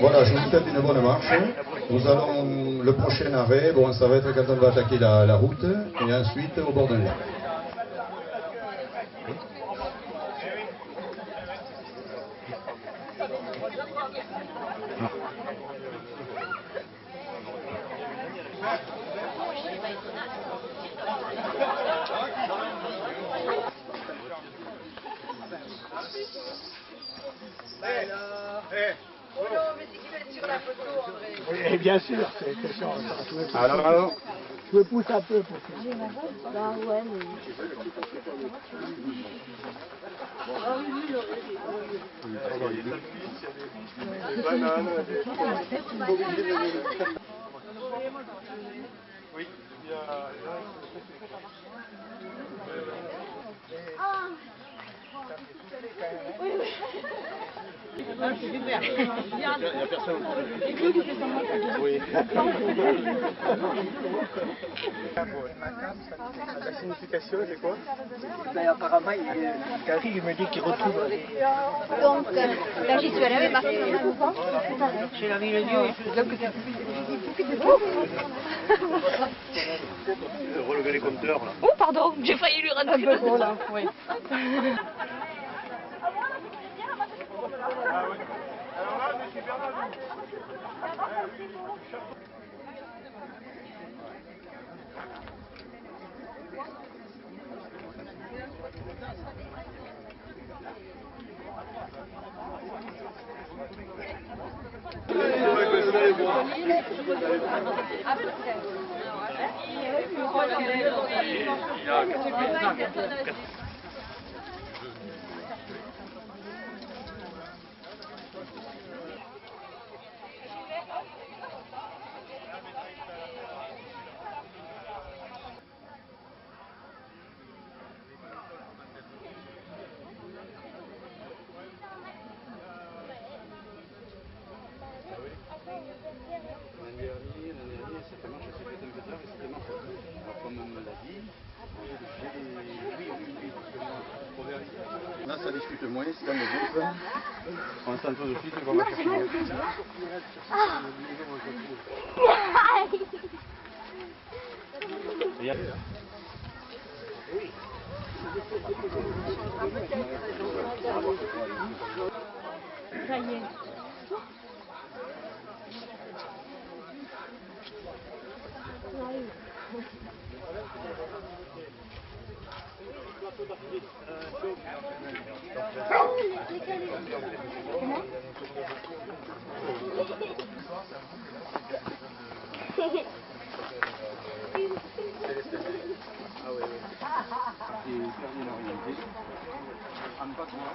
Voilà, je vous souhaite une bonne marche. Nous allons, le prochain arrêt, bon, ça va être quand on va attaquer la route, et ensuite au bord d'un lac. Oh non, mais c'est qui va être sur la photo, André? Oui, bien sûr, c'est sûr. Alors. Je me pousse un peu pour ça. Bah ouais, Oui, il y a... Il y a personne. Oui. La signification, c'est quoi? Ben, apparemment, Gary, il me dit qu'il retrouve. donc là j'y suis allée avec Marc. Chez la ville Dieu, Relever les compteurs, là. Oh pardon, j'ai failli lui rendre un peu gros là, oui. Ah oui. Alors là, je suis Bernard. L'année dernière, cette marche s'est faite un peu tard et c'était ma faute. Alors comme on me l'a dit, là ça discute moins, c'est dans le groupe. On s'entend tout de suite qu'on va chercher. Ça y est. Ah oui, oui. Et bien orienté. En pas trop.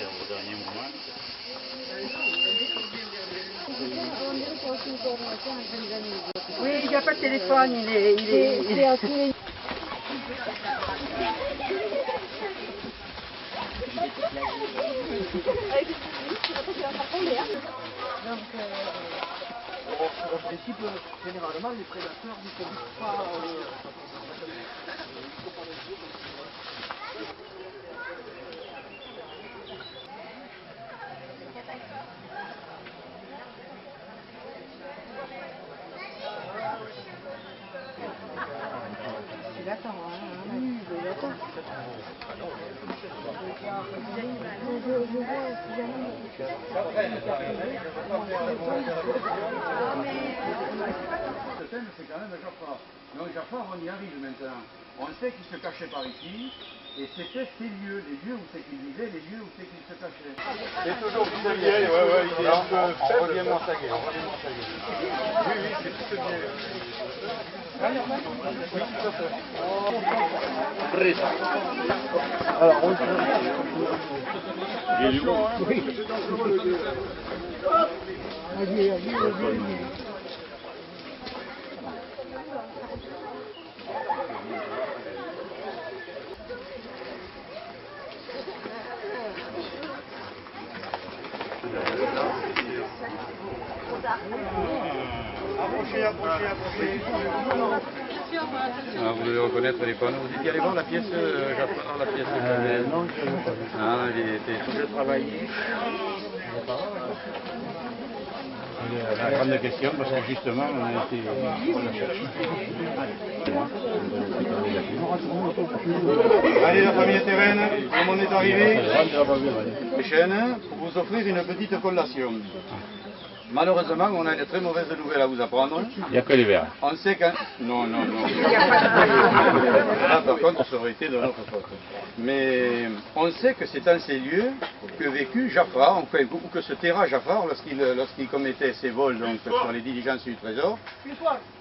Au dernier moment. Oui, il n'y a pas de téléphone, il est à tous les... En principe, généralement, les prédateurs ne sont pas. Il attend, hein. Oui, il attend. Je vois si jamais. C'est quand même Geoffroy. Donc Geoffroy, on y arrive maintenant. On sait qu'il se cachait par ici, et c'était ces lieux, les lieux où c'est qu'il vivait, les lieux où c'est qu'il se cachait. C'est toujours tout ce vieil, ouais, il est un peu faible. On revient moins sagué, Oui, c'est tout ce vieil. Oui, tout à fait. Alors, on il y a du bon, hein. Oui. Approchez. Ah, vous devez reconnaître les panneaux. Vous étiez allé voir la pièce Jaffar, la pièce non, je ne sais pas. Ah, il était tout de travaillé. La grande question, parce que justement, on a été Allez, la famille terraine, comme on est arrivé, chaîne, pour vous offrir une petite collation. Malheureusement, on a une très mauvaise nouvelle à vous apprendre. Il n'y a que les verts. On sait qu'un... Non. Là, par contre, ça aurait été de notre faute. Mais on sait que c'est dans ces lieux que vécut Jaffar, enfin, ou que se terra Jaffar lorsqu'il commettait ses vols donc, sur les diligences du trésor.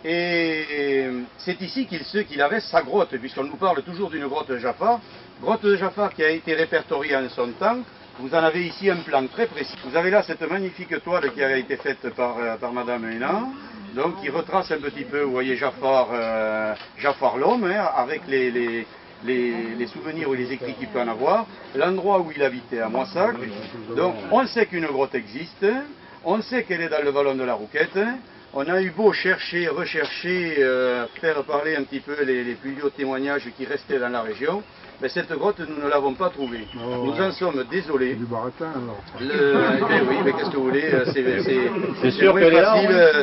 Et c'est ici qu'il avait sa grotte, puisqu'on nous parle toujours d'une grotte de Jaffar. Grotte de Jaffar qui a été répertoriée en son temps. Vous en avez ici un plan très précis. Vous avez là cette magnifique toile qui a été faite par Madame Hénin, donc qui retrace un petit peu, vous voyez Jaffar l'homme, hein, avec les souvenirs ou les écrits qu'il peut en avoir, l'endroit où il habitait à Moissac. Donc on sait qu'une grotte existe, on sait qu'elle est dans le vallon de la Rouquette. On a eu beau chercher, rechercher, faire parler un petit peu les plus vieux témoignages qui restaient dans la région. Mais cette grotte, nous ne l'avons pas trouvée. Oh, nous en sommes désolés. Du baratin, alors. Oui, mais qu'est-ce que vous voulez,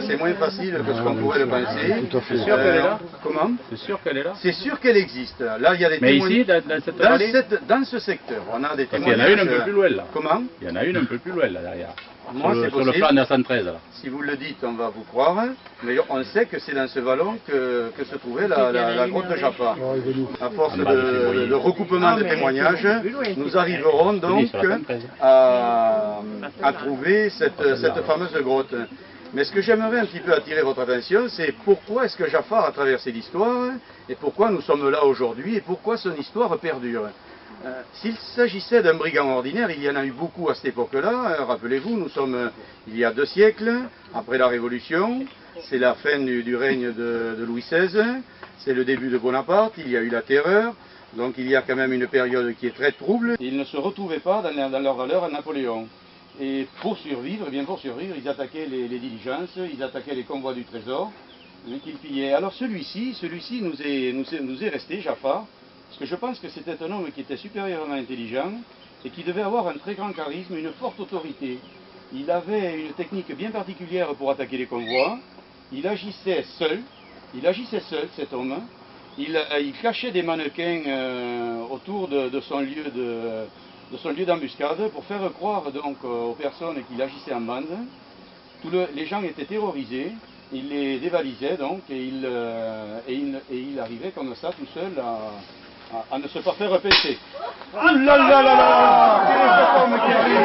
c'est moins facile que ce qu'on pourrait le penser. C'est sûr qu'elle est là. Comment? C'est sûr qu'elle est là. C'est sûr qu'elle existe. Là, il y a des témoignages. Mais ici, dans cette vallée dans ce secteur, on a des témoignages. Il y en a une un peu plus loin, là. Comment? Il y en a une un peu plus loin, là, derrière. Moi, sur le plan de la 113, là. Si vous le dites, on va vous croire, mais on sait que c'est dans ce vallon que se trouvait la grotte de Jaffar. À force de recoupement de témoignages, nous arriverons donc à trouver cette fameuse grotte. Mais ce que j'aimerais un petit peu attirer votre attention, c'est pourquoi est-ce que Jaffar a traversé l'histoire, et pourquoi nous sommes là aujourd'hui, et pourquoi son histoire perdure. S'il s'agissait d'un brigand ordinaire, il y en a eu beaucoup à cette époque-là. Rappelez-vous, nous sommes il y a 2 siècles, après la Révolution, c'est la fin du règne de Louis XVI, c'est le début de Bonaparte, il y a eu la terreur, donc il y a quand même une période qui est très trouble. Ils ne se retrouvaient pas dans leur valeur à Napoléon. Et pour survivre, ils attaquaient les diligences, ils attaquaient les convois du trésor, qu'ils pillaient. Alors celui-ci nous est resté, Jaffar, parce que je pense que c'était un homme qui était supérieurement intelligent et qui devait avoir un très grand charisme, une forte autorité. Il avait une technique bien particulière pour attaquer les convois. Il agissait seul, cet homme. Il cachait des mannequins autour de son lieu d'embuscade pour faire croire donc aux personnes qu'il agissait en bande. Les gens étaient terrorisés. Il les dévalisait donc et il arrivait comme ça tout seul à ne se pas faire repêcher. Ah là là là là! Quel est cet homme qui arrive?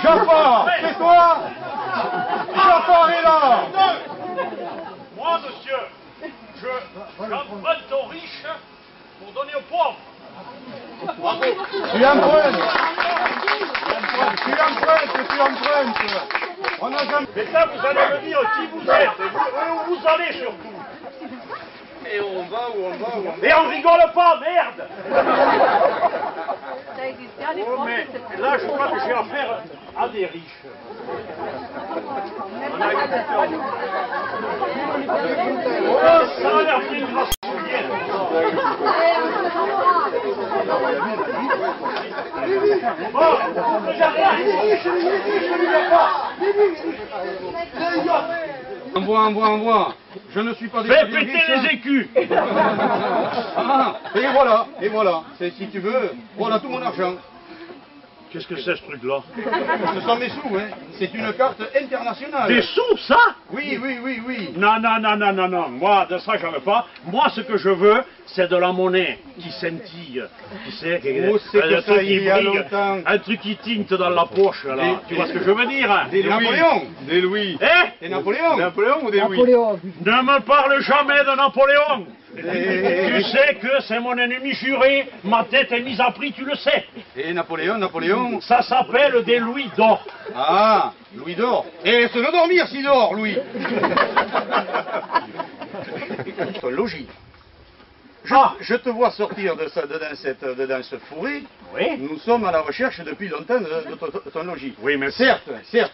Jaffar! C'est toi? Jaffar est là! Moi, monsieur, j'emprunte aux riches pour donner aux pauvres. Tu empruntes! Tu empruntes! On a jamais... Mais ça, vous allez me dire qui vous êtes, et où vous allez surtout. Et où on va. Mais on rigole pas, merde. Oh, mais là, je crois que j'ai affaire à des riches. Oh, ça a l'air d'une grâce soulienne. Envoie. Je ne suis pas des fais péter les écus. Et voilà. Si tu veux, voilà tout mon argent. Qu'est-ce que c'est ce truc-là? Ce sont mes sous, hein. C'est une carte internationale. Des sous, ça? Oui, oui, oui, oui. Non, non, non, non, non, non. Moi, de ça, j'en veux pas. Moi, ce que je veux, c'est de la monnaie qui scintille. Tu sais, Oh, c'est que un ça, truc il qui y a brille, longtemps. un truc qui tinte dans la poche, là. Tu vois ce que je veux dire? Hein? Des Napoléon. Des Louis. Hein? Des Napoléon. Napoléon ou des Louis? Ne me parle jamais de Napoléon. Tu sais que c'est mon ennemi juré, ma tête est mise à prix, tu le sais. Et Napoléon, Napoléon. Ça s'appelle des louis d'or. Ah, Louis d'or. Et se le dormir si d'or, Louis. Ton logis. Je te vois sortir de dans ce fourré. Oui. Nous sommes à la recherche depuis longtemps de ton logis. Oui, mais certes,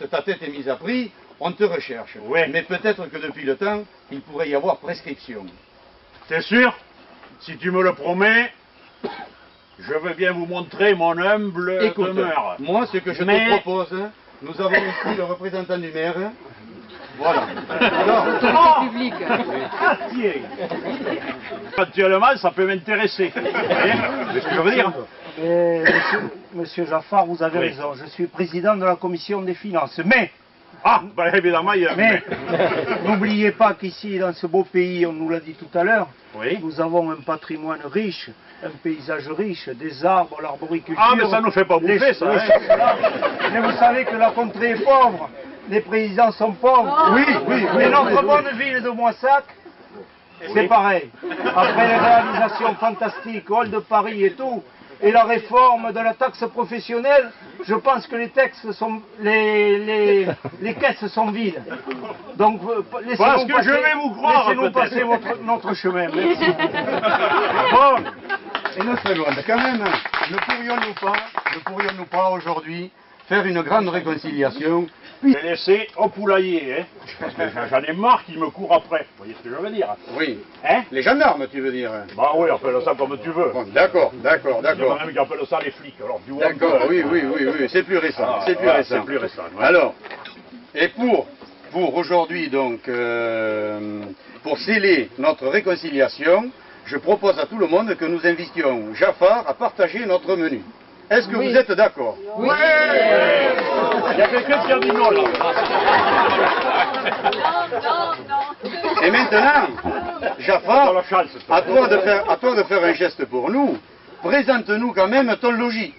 ta tête est mise à prix, on te recherche. Oui. Mais peut-être que depuis le temps, il pourrait y avoir prescription. T'es sûr? Si tu me le promets, je vais bien vous montrer mon humble Écoute, demeure. moi, ce que je te propose, nous avons ici le représentant du maire. Voilà. Alors, public. Ah, tiens. Actuellement, ça peut m'intéresser. Vous voyez ce que je veux dire? Monsieur Jaffar, vous avez raison. Je suis président de la commission des finances. Mais, ben évidemment, il y a... mais n'oubliez pas qu'ici, dans ce beau pays, on nous l'a dit tout à l'heure, Oui. nous avons un patrimoine riche, un paysage riche, des arbres, l'arboriculture. Ah, mais ça nous fait pas bouffer, ça. Hein. Mais vous savez que la contrée est pauvre, les paysans sont pauvres. oui, oui, oui. Et notre bonne ville de Moissac, c'est pareil. Après les réalisations fantastiques, Hall de Paris et tout, et la réforme de la taxe professionnelle, je pense que les caisses sont vides. Donc, Parce que je vais vous croire, laissez-nous passer notre chemin. Merci. Bon, une seconde, quand même, ne pourrions-nous pas aujourd'hui faire une grande réconciliation? J'ai laissé au poulailler, hein. Parce que j'en ai marre qu'il me court après. Vous voyez ce que je veux dire? Oui. Hein? Les gendarmes, tu veux dire? Bah oui, appelle ça comme tu veux. Bon, d'accord. Il y en a même qui appellent ça les flics. Alors, tu vois, D'accord, oui, c'est plus récent. C'est plus récent. C'est plus récent. Ouais. Alors, et pour aujourd'hui, donc, pour sceller notre réconciliation, je propose à tout le monde que nous invitions Jaffar à partager notre menu. Est-ce que vous êtes d'accord? Oui. Il y a quelqu'un qui a dit non, là. Et maintenant, Jaffar, à toi de faire un geste pour nous. Présente-nous quand même ton logis.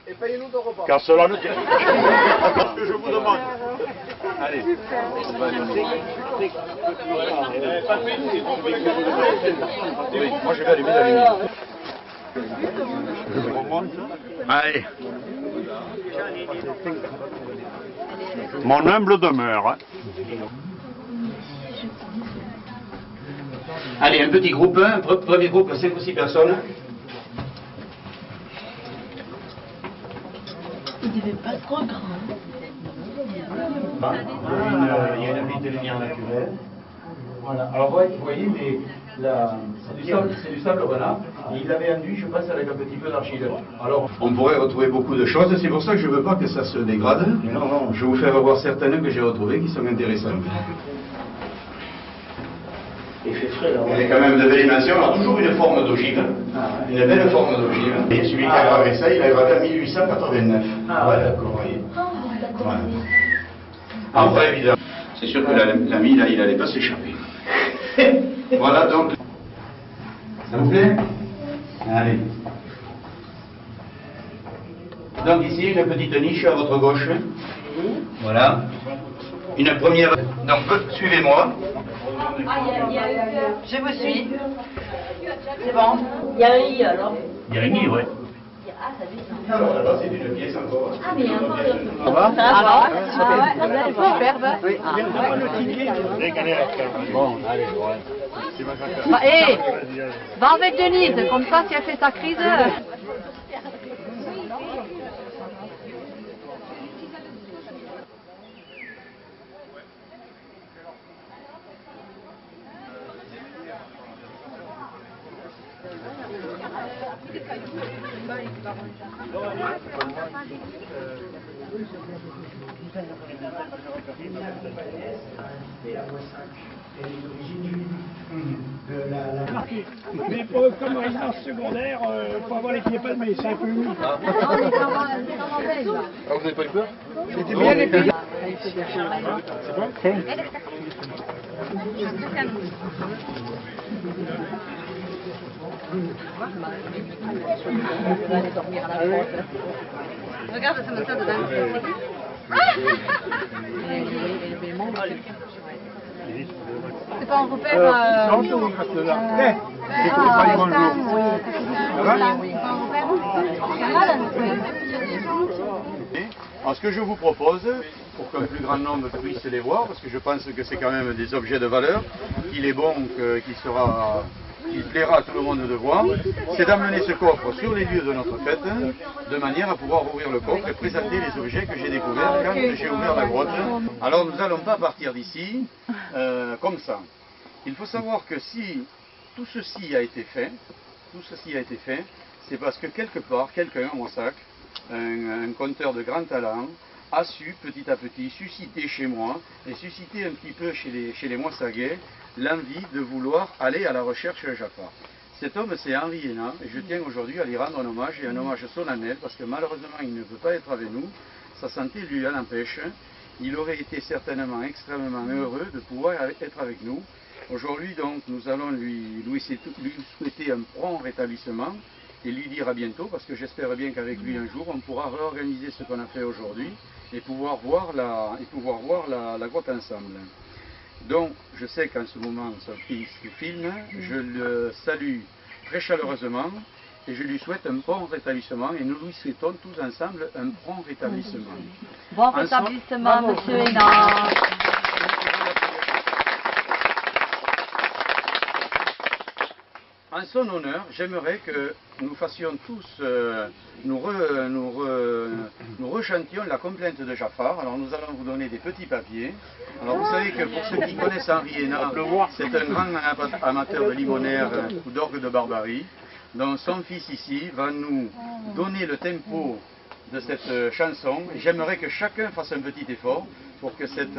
Et payez-nous de repas. Car cela ne tient. C'est ce que je vous demande. Allez. Moi je vais allumer la lumière. Allez. Mon humble demeure. Hein. Allez, un petit groupe, premier groupe, 5 ou 6 personnes. Il devait pas être trop grand. Il y a une invite de lumière naturelle. Voilà. Alors vous voyez, c'est du sable renard. Il l'avait enduit, je pense, avec un petit peu d'argile. Alors, on pourrait retrouver beaucoup de choses, c'est pour ça que je ne veux pas que ça se dégrade. Non, je vais vous faire voir certaines que j'ai retrouvées qui sont intéressantes. il fait frais là. On est quand même de belles dimensions, alors toujours une forme d'ogive, une belle forme d'ogive. Et celui qui a gravé ça, il a gravé en 1889. Ah ouais, d'accord. Vous voyez. Voilà. Après, évidemment, c'est sûr que l'ami, là, il n'allait pas s'échapper. Voilà donc. Ça vous plaît? Allez. Donc ici, une petite niche à votre gauche. Voilà. Une première. Donc, suivez-moi. Je vous suis. C'est bon. Il y a un lit alors. Il y a un nid, ouais. Alors là-bas, c'est une pièce encore. Ah, mais il y a un peu de... Ça va? Superbe. Bon, allez, Hé, va avec Denise, comme ça si elle fait sa crise. Mais comme résidence secondaire, il faut avoir les pieds palmés, c'est un peu humide. Ah, vous n'avez pas eu peur? C'était bien les pays. C'est bon? Regarde, ça me sort dedans. C'est pas un repère. Non, il reste là. C'est pas bonjour. Alors ce que je vous propose, pour qu'un plus grand nombre puisse les voir, parce que je pense que c'est quand même des objets de valeur, qu'il est bon, qu'il plaira à tout le monde de voir, c'est d'amener ce coffre sur les lieux de notre fête, de manière à pouvoir ouvrir le coffre et présenter les objets que j'ai découverts quand j'ai ouvert la grotte. Alors nous n'allons pas partir d'ici comme ça. Il faut savoir que si tout ceci a été fait, c'est parce que quelque part, quelqu'un à Moissac, un conteur de grand talent, a su petit à petit susciter chez moi et susciter un petit peu chez les Moissagais l'envie de vouloir aller à la recherche de Jafar. Cet homme, c'est Henri Hénin, et je tiens aujourd'hui à lui rendre un hommage, et un hommage solennel, parce que malheureusement il ne peut pas être avec nous, sa santé lui en empêche. Il aurait été certainement extrêmement heureux de pouvoir être avec nous. Aujourd'hui donc, nous allons lui souhaiter un prompt rétablissement, et lui dire à bientôt, parce que j'espère bien qu'avec lui un jour, on pourra réorganiser ce qu'on a fait aujourd'hui, et pouvoir voir la grotte ensemble. Donc, je sais qu'en ce moment, son fils filme, je le salue très chaleureusement et je lui souhaite un bon rétablissement et nous lui souhaitons tous ensemble un prompt rétablissement. Bon rétablissement, monsieur Hénin. En son honneur, j'aimerais que nous fassions tous, nous rechantions la complainte de Jafar. Alors nous allons vous donner des petits papiers. Alors vous savez que pour ceux qui connaissent Henri Hénin, c'est un grand amateur de limonaire ou d'orgue de barbarie. Donc son fils ici va nous donner le tempo de cette chanson. J'aimerais que chacun fasse un petit effort pour que cette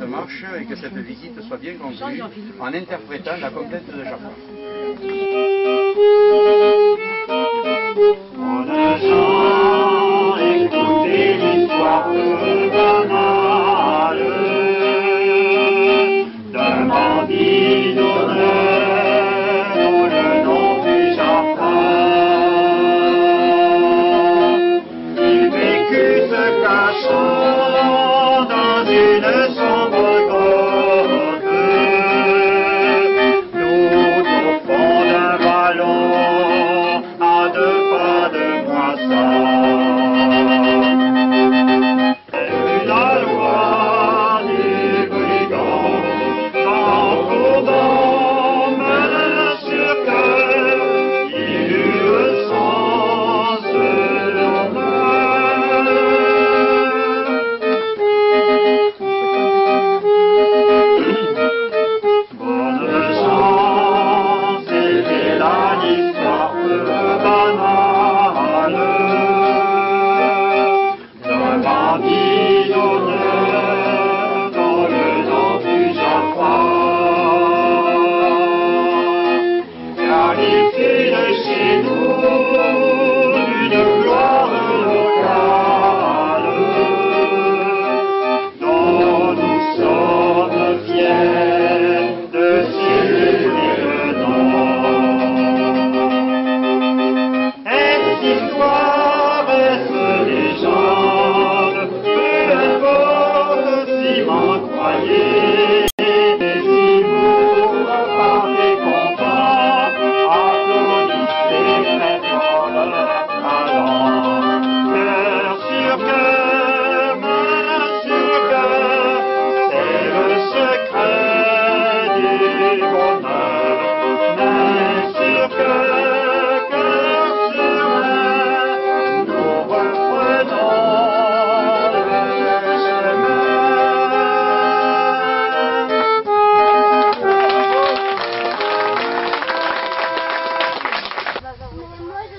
marche et que cette visite soit bien conclue en interprétant la complainte de Jafar. On a écouté l'histoire banale d'un bandit d'honneur dont le nom fut Jafar. Il vécut se cachant dans une sombre grotte. Nous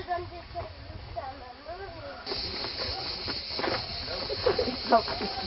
donne des services à maman.